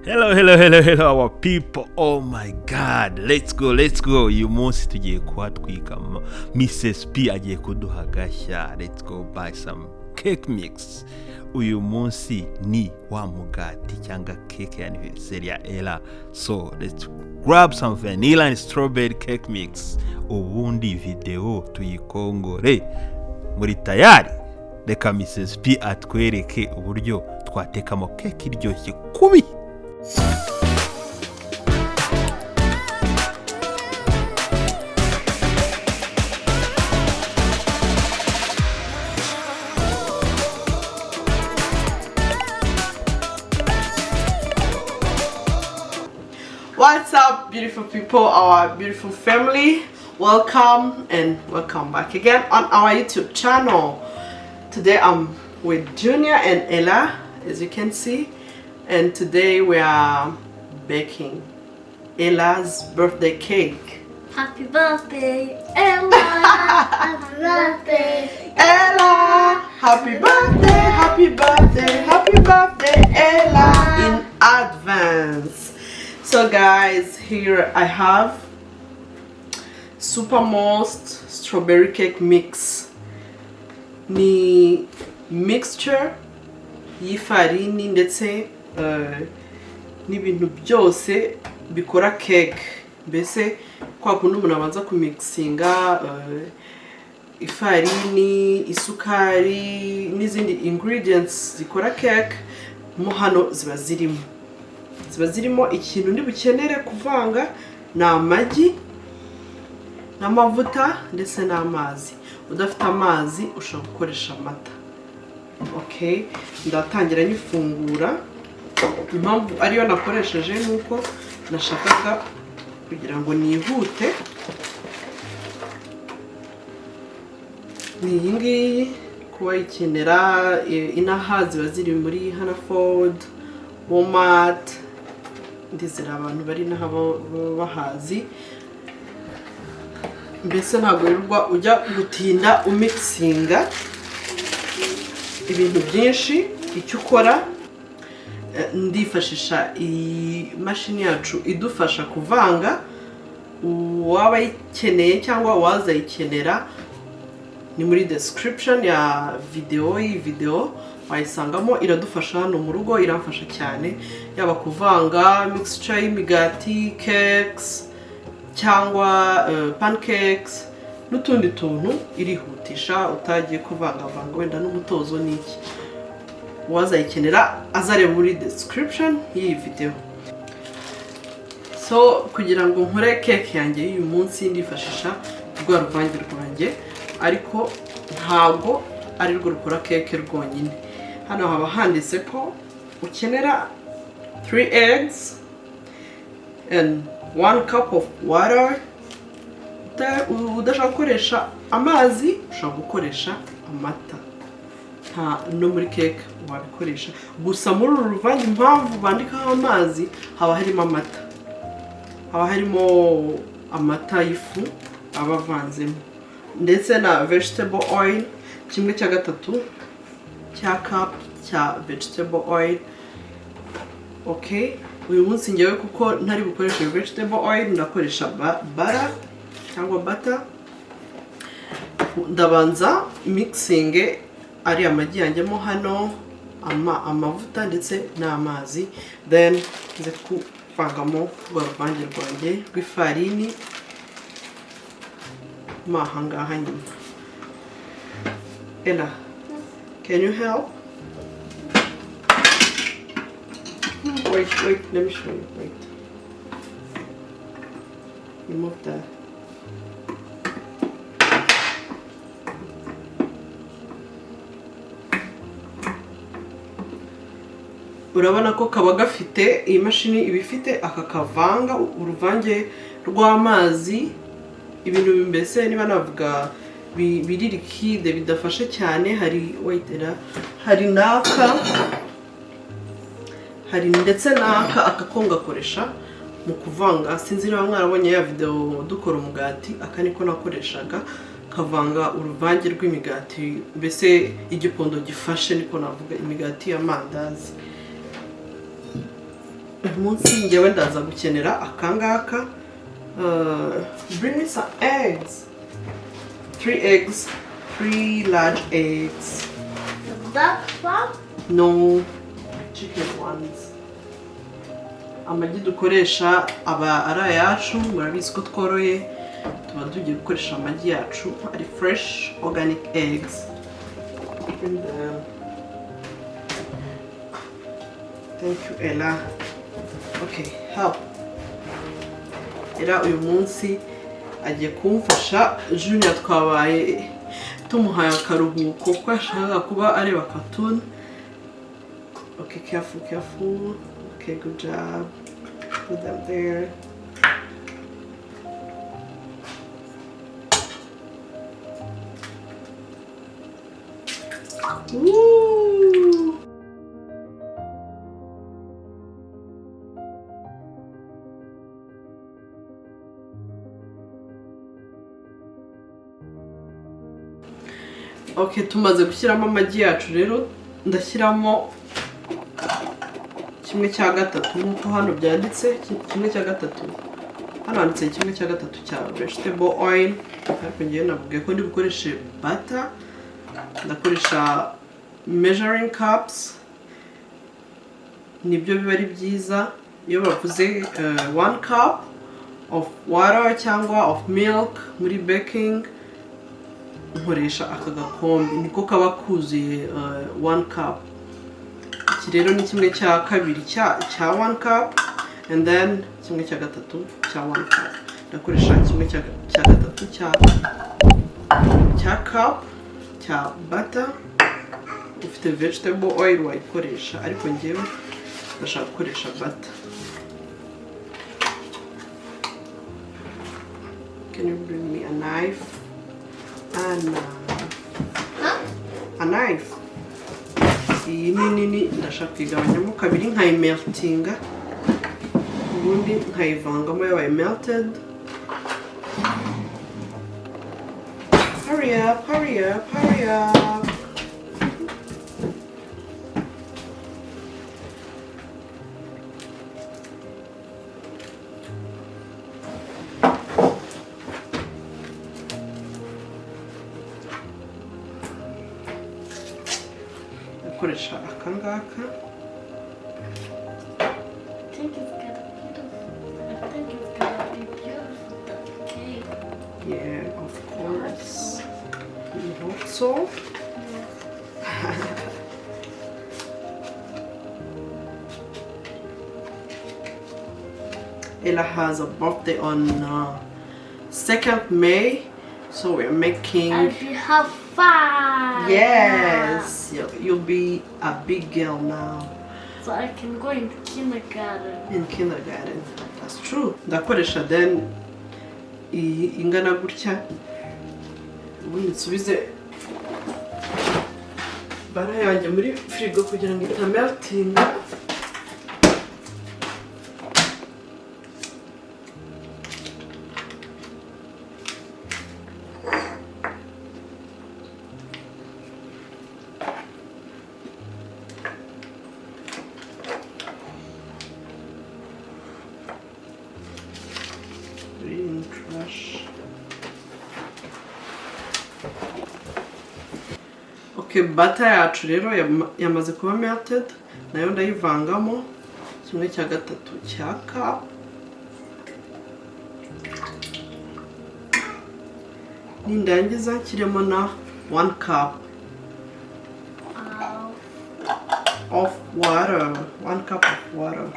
Hello our people. Oh my god, let's go. Uyu munsi tugiye kuhatwika Mrs P agiye kuduha gashya. Let's go buy some cake mix. Uyu munsi ni wa mugati cyangwa cake anniversary ya Ella. So let's grab some vanilla and strawberry cake mix. Ubundi video tuyikongore. Muri tayari? Reka Mrs P atwereke uburyo twatekamo cake iryoshye kubi. What's up, beautiful people, our beautiful family? Welcome and welcome back again on our YouTube channel. Today I'm with Junior and Ella, as you can see, and today we are baking Ella's birthday cake. Happy birthday, Ella! Happy birthday, Ella! Happy birthday, happy birthday, happy birthday, Ella, in advance. So guys, here I have Supermost strawberry cake mix. Ni mixture y'ifarini ndetse n'ibintu byose bikora cake. Mbese kwa kundi umuntu abanza kumixinga ifarini, isukari n'izindi ingredients zikora cake, mo hano ziba zirimo ikintu ndi bukenere kuvanga na amagi n'amavuta ndetse n'amazi. Udafite amazi ushobora gukoresha amata. Okay, ndatangira nyifungura. Impamvu ariyo nakoresheje nuko nashakaga kugira ngo nihute. Ni yingi kuba ikenera inaha ziba ziri muri Hannaford, Walmart, ndizera abantu bari naho bahazi. Mbese ntabwo rurwa ujya gutinda umixinga ibintu byinshi. Icyo ukora ndifashisha imashini yacu idufasha kuvanga. Waba yikeneye cyangwa wazayikenera ni muri description ya video wayisangamo. Iradufasha hano mu rugo, iramfasha cyane yaba kuvanga mixture y'imigati, cakes cyangwa pancakes n'utundi tuntu. Irihutisha utagiye kuvanga wenda n'umutozo n'iki. Wazayikenera azareba muri description y'iyi video. So kugira ngo nkore cake yanjye y'uyu munsi ndifashisha rwa ruvange rwanjye, ariko ntago ari rwo rukora cake rwonyine. Hano haba handitse ko ukenera 3 eggs and 1 cup of water. Udashaka gukoresha amazi ushobora gukoresha amata. No muri cake wabikoresha, gusa muri uru ruvange impamvu bandikaho amazi haba harimo amata. Haba harimo amata y'ifu aba avanzemo, ndetse na vegetable oil, 1/3 cya cup cya vegetable oil. Okay, uyu munsi ngewe kuko ntari bukoresha vegetable oil ndakoresha butter cyangwa butter. Ndabanza mixing ari amagi yanjyemo hano, amavuta ndetse n'amazi, then nze kuvangamo rwa ruvange rwanjye rw'ifarini mahangaha nyuma. Ella, can you help? Wait, let me show you. Wait. Remove that. Urabona ko kaba gafite iyi mashini ibifite akakavanga uruvange rw'amazi, ibintu mbese niba navuga biri liquide bidafashe cyane. Hari ndetse naka akakonga koresha mu kuvanga. Sinzi niba mwarabonye ya video dukora umugati, aka niko nakoreshaga kavanga uruvange rw'imigati, mbese igipondo gifashe niko navuga, imigati y'amandazi. uyu munsi njyewe ndaza gukenera akangaka. Bring me some eggs. 3 eggs. 3 large eggs. Duck one? No, chicken ones. Amagi dukoresha aba ari ayacu, murabizi ko tworoye, tuba tugiye gukoresha amagi yacu ari fresh organic eggs. And, thank you Ella. Okay, help. Ella uyu munsi agiye kumfasha. Junior twabaye tumuhaye akaruhuko kuko ashaka kuba areba cartoon. Okay, careful, careful. Okay, good job. Put them there. Woo! Okay, tumaze gushyiramo amagi yacu rero ndashyiramo 1/3 nk'uko hano byanditse. 1/3 hano handitse 1/3 cya vegetable oil, ariko ngiye navuga ko ndi bukoreshe butter. Ndakoresha measuring cups, nibyo biba ari byiza iyo bavuze 1 cup of water cyangwa of milk muri baking. Nkoresha aka gakombe niko kaba kuzuye 1 cup. Iki rero ni 1/2 cya 1 cup, and then 1/3 cya 1 cup. Ndakoresha 1/3 cya cup cya butter. Ufite vegetable oil wayikoresha, ariko ngewe ndashaka gukoresha butter. Can you bring me a knife? A knife. Iyi nini ndashaka kuyigabanyamo kabiri nkayimeltinga, ubundi nkayivangamo yabaye melted. Hurry up, hurry up, hurry up. Koresha akangaka. I think it's gonna be beautiful. Okay. Yeah, of course. You hope so. Ella has a birthday on 2nd May, so we're making. And we have fun. Yes, you'll be a big girl now. So I can go in kindergarten. In kindergarten. That's true. Ndakoresha then ingana gutya. Ubundi nsubize bara yanjye muri firigo kugira ngo itameltinga. Okay, butter yacu rero yamaze kuba melted, nayo ndayivangamo 1/3 cya cup. Nindangiza nshyiremo na 1 cup of water. 1 cup of water.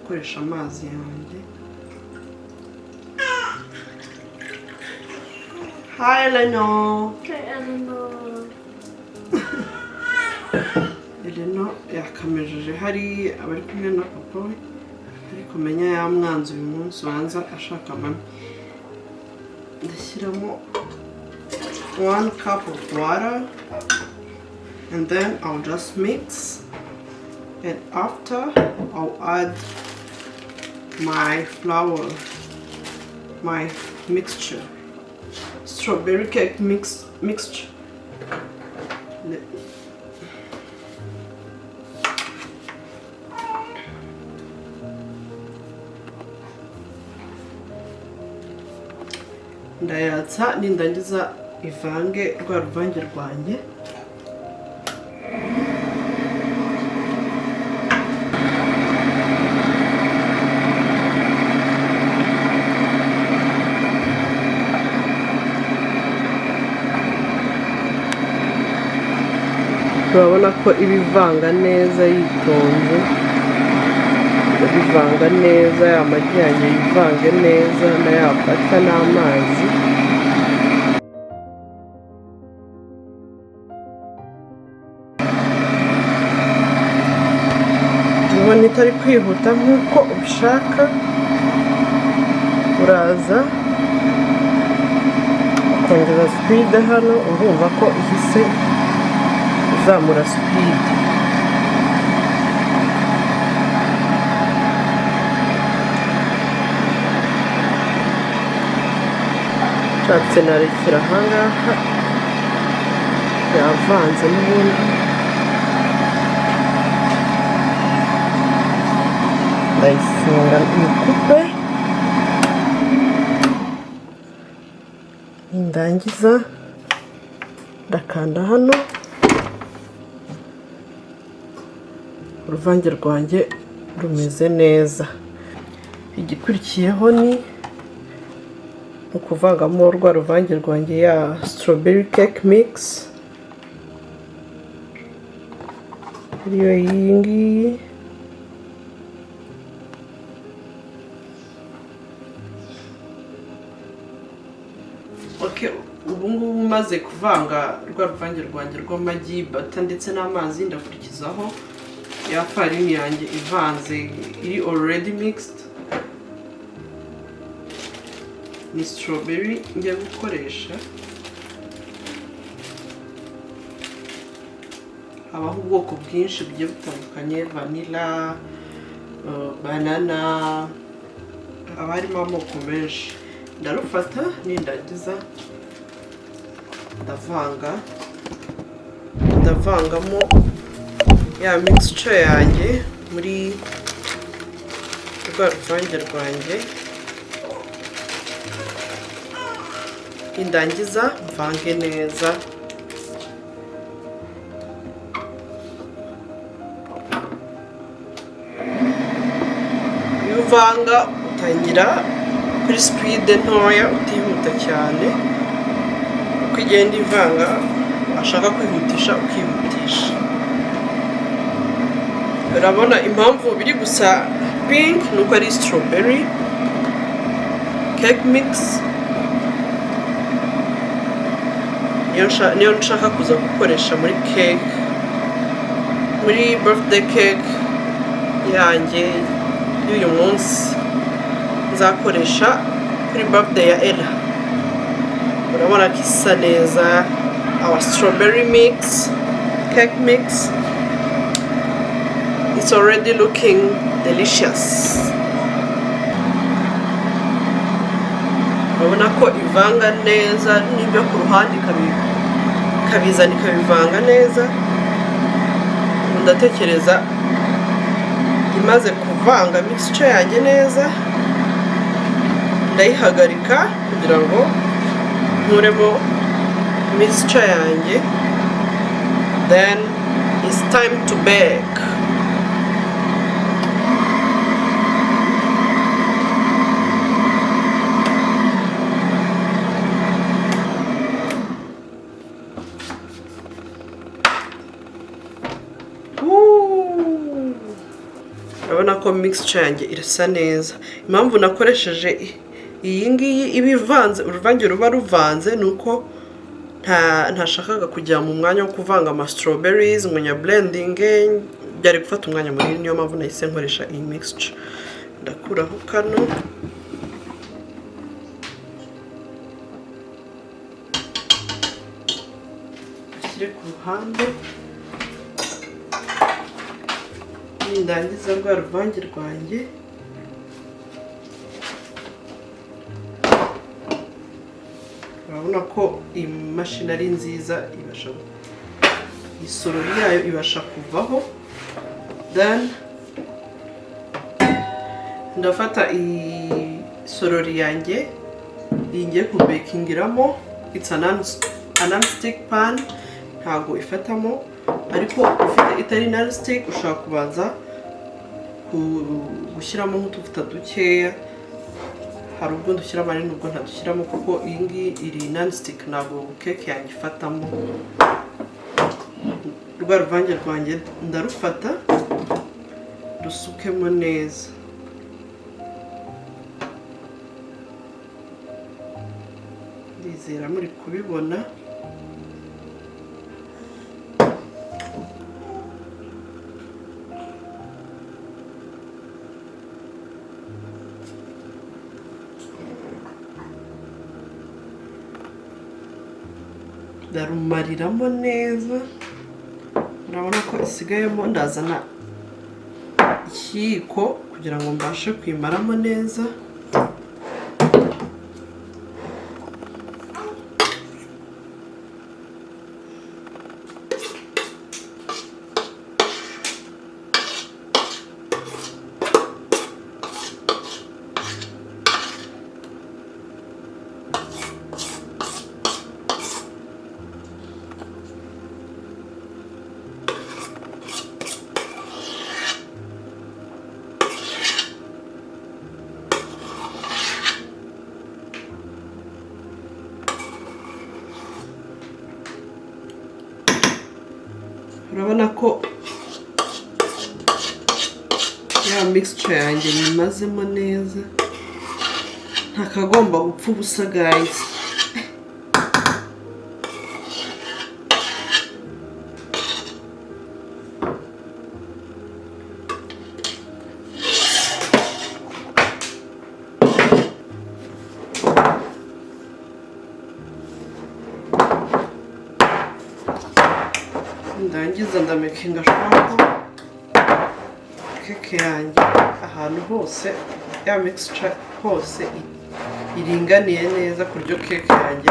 Koresha amazi yanjye. Hi, Eleanor. Okay, Eleanor. Eleanor yakamejeje hari abari kumwe na papa we, ariko menya yamwanze uyu munsi wanza ashaka mami. Ndashyiramo 1 cup of water, and then I'll just mix, and after I'll add my flour, my mixture, strawberry cake mixture. ndayatsa nindangiza ivange rwa ruvange rwanjye. Urabona ko ibivanga neza yitonze, bivanga neza, amagi yanjye yivange neza n'ayapata n'amazi. Ubona itari kwihuta nk'uko ubishaka, uraza ukongera speed hano, urumva ko ihise zamura speed. Nshatse narekera ahangaha, yavanze n'ubundi. Ndayifunga imikupe, nindangiza ndakanda hano. Uruvange rwanjye rumeze neza. Igikurikiyeho ni ukuvangamo rwa ruvange rwanjye ya strawberry cake mix, ariyo iyi ngiyi. Ubu ngubu maze kuvanga rwa ruvange rwanjye rw'amagi, bata ndetse n'amazi, ndakurikizaho ya farini yanjye ivanze iri already mixed. Ni strawberry ngiye gukoresha. Habaho ubwoko bwinshi bugiye butandukanye, vanilla, banana, haba harimo amoko menshi. Ndarufata nindangiza ndavangamo ya mixture yanjye muri rwa ruvange rwanjye. Nindangiza mvange neza. Iyo uvanga utangira kuri speed ntoya, utihuta cyane. Uko igenda ivanga, ashaka kwihutisha ukihutisha. Urabona impamvu biri gusa pink nuko ari strawberry cake mix. Niyo nshaka kuza gukoresha muri cake, muri birthday cake yanjye y'uyu munsi. Nzakoresha kuri birthday ya Ella. Urabona ko isa neza. Our strawberry mix, cake mix, it's already looking delicious. Urabona ko ivanga neza, n'ibyo ku ruhande ikabizana ikabivanga neza. Ndatekereza imaze kuvanga mixture yanjye neza, ndayihagarika kugira ngo nkuremo mixture yanjye. Then it's time to bake. Urabona ko mixture yanjye irasa neza. Impamvu nakoresheje iyi ngiyi ibivanze, uruvange ruba ruvanze, nuko ntashakaga kujya mu mwanya wo kuvanga ama strawberries ngo nya blending, byari gufata umwanya munini. Niyo mpamvu nahise nkoresha iyi mixture. Ndakuraho kano, shyire ku ruhande. Nindangiza rwa ruvange rwanjye, urabona ko iyi mashini ari nziza, ibasha isorori yayo ibasha kuvaho. Then ndafata isorori yanjye iyi ngiye kubekingiramo. It's a non-stick pan, ntago ifatamo, ariko ufite itari non-stick ushaka kubanza gushyiramo nk'utuvuta dukeya. Hari ubwo dushyiramo ari nubwo ntadushyiramo kuko iyi ngiyi iri non-stick, ntabwo keke yanjye ifatamo. Rwa ruvange rwanjye ndarufata rusukemo neza. Ndizera muri kubibona. Ndarumariramo neza. Urabona ko isigayemo, ndazana ikiyiko kugira ngo mbashe kwimaramo neza. Urabona ko ya mixture yanjye nyimazemo neza, ntakagomba gupfa ubusa guys. Ndangiza ndamekinga shoko keke yanjye ahantu hose, ya mixture hose iringaniye neza ku buryo keke yanjye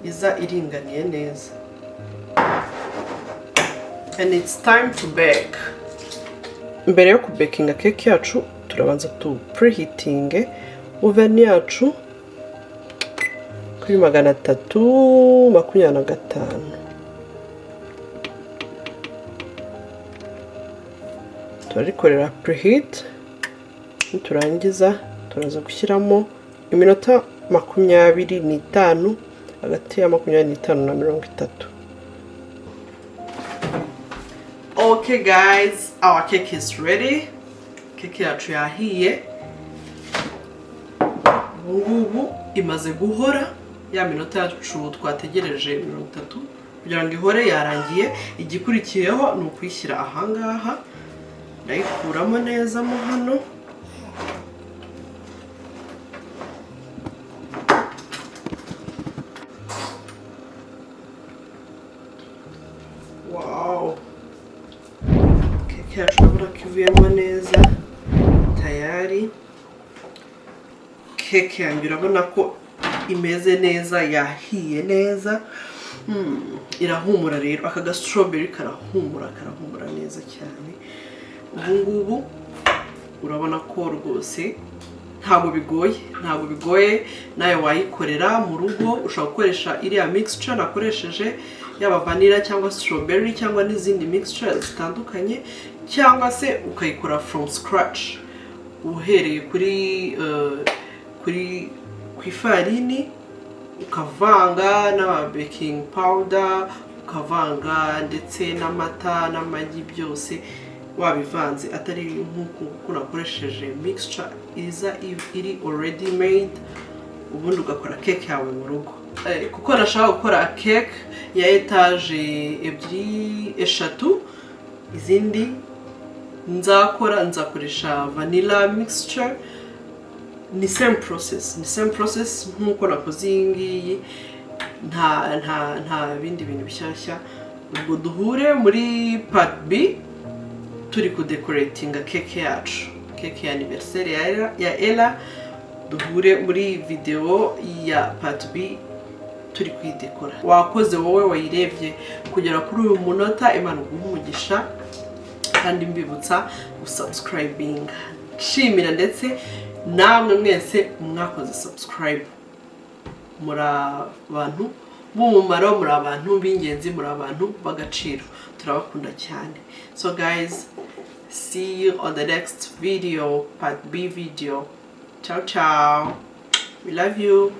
iza iringaniye neza. And it's time to bake. Mbere yo kubekinga keke yacu turabanza preheating oven yacu kuri 325. Turarikorera preheat. Turangiza turaza gushyiramo iminota 25, hagati ya 25 na 30. Okay guys, our cake is ready. Keke yacu yahiye. Ubu imaze guhora. Ya minota yacu twategereje 30 kugira ngo ihore yarangiye. Igikurikiyeho ni ukwishyira ahangaha, ndayikuramo neza mo hano. Wow, keke yacu urabona ko ivuyemo neza, tayari. Keke yanjye urabona ko imeze neza, yahiye neza. Irahumura rero, aka strawberry karahumura neza cyane. Ubu urabona ko rwose ntabwo bigoye, nawe wayikorera mu rugo. Ushobora gukoresha iriya mixture nakoresheje, yaba vanilla cyangwa strawberry cyangwa n'izindi mixture zitandukanye, cyangwa se ukayikora from scratch uhereye kuri ifarini, ukavanga na baking powder, ukavanga ndetse n'amata n'amagi, byose wabivanze atari nk'uko nakoresheje mixture iza iri already made. Ubundi ugakora cake yawe mu rugo. Kuko nashaka gukora cake ya etage 2-3, izindi nzakoresha vanilla mixture. Ni same process nk'uko nakoze iyi ngiyi, nta bindi bintu bishyashya. Ubwo duhure muri part B turi kudecoratinga cake yacu, cake ya anniversaire ya Ella. Duhure muri video ya part B turi kwidekora. Wakoze wowe wayirebye kugera kuri uyu munota, Imana iguhe umugisha, kandi mbibutsa gusubscribing. Shimira ndetse namwe mwese mwakoze subscribe. Muri abantu b'umumaro, muri abantu b'ingenzi, muri abantu b'agaciro. Turabakunda cyane. So guys, see you on the next video, part B video. Ciao ciao. We love you.